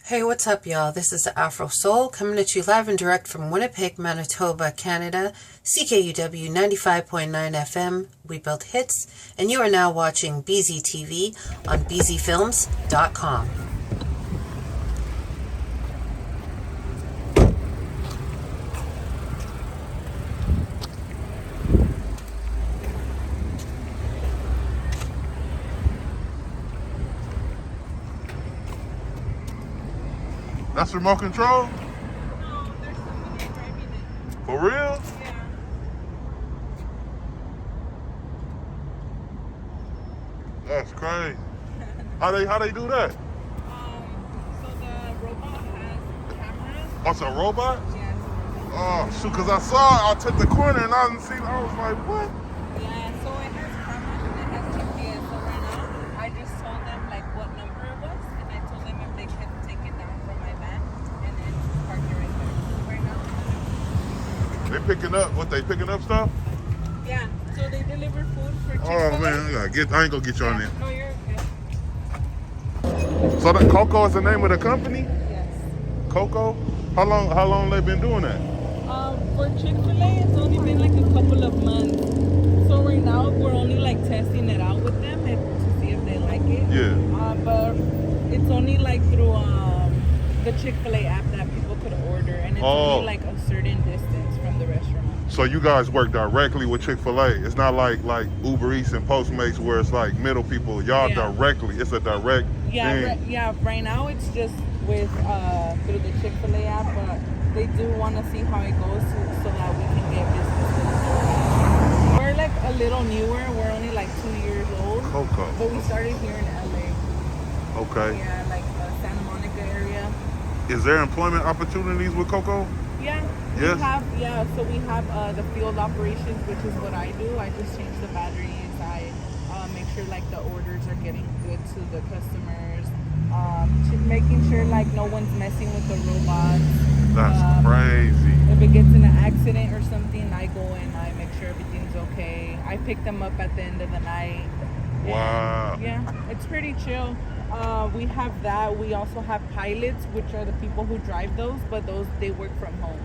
Hey, what's up, y'all? This is Afro Soul coming at you live and direct from Winnipeg, Manitoba, Canada. CKUW 95.9 FM. We build hits, and you are now watching BZTV on BZFilmz.com. That's remote control? No, there's somebody driving it. For real? Yeah. That's crazy. How they do that? So the robot has cameras. Oh, it's a robot? Yes. Oh shoot, cause I took the corner and I didn't see. I was like, what? Yeah, so it has cameras and it has GPS. So right now, I just told them like what number it was, and I told them if they could take it down from my van and then park it right there. Right now. They picking up what? They picking up stuff? Yeah. So they deliver food for Chick-fil-A. Oh man, I ain't gonna get you on there. No, you're okay. So the COCO is the name of the company? Yes. COCO? How long they been doing that? For Chick-fil-A, it's only been like a couple of months. So right now, we're only like testing it out with them to see if they like it. Yeah. But it's only like through the Chick-fil-A app that people could order, and it's only like a certain distance from the restaurant. So you guys work directly with Chick-fil-A. It's not like Ubereats and Postmates where it's like middle people. Y'all directly. It's a direct thing. Right now it's just with through the Chick-fil-A app, but they do want to see how it goes so that we can get business. We're like a little newer. We're only like 2 years old. COCO. But we started here in LA. Okay. Yeah, like Santa Monica area. Is there employment opportunities with COCO? Yeah. Yes? So we have the field operations, which is what I do. I just change the batteries. I make sure like the orders are getting good to the customers. Making sure like no one's messing with the robots. That's crazy. If it gets in an accident or something, I go in, I make sure everything's okay. I pick them up at the end of the night. Wow. Yeah, it's pretty chill. We have that. We also have pilots, which are the people who drive those, but they work from home.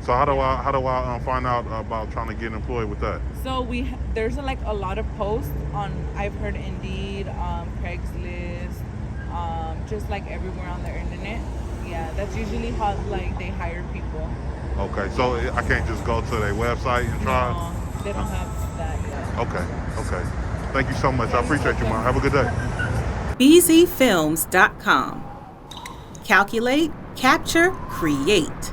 So how do I find out about trying to get employed with that? So there's like a lot of posts on, I've heard Indeed, Craigslist, just like everywhere on the internet. Yeah, that's usually how like they hire people. Okay, so I can't just go to their website and try? No, they don't have that yet. Okay. Thank you so much. I appreciate you, man. Have a good day. BZFilmz.com. Calculate, capture, create.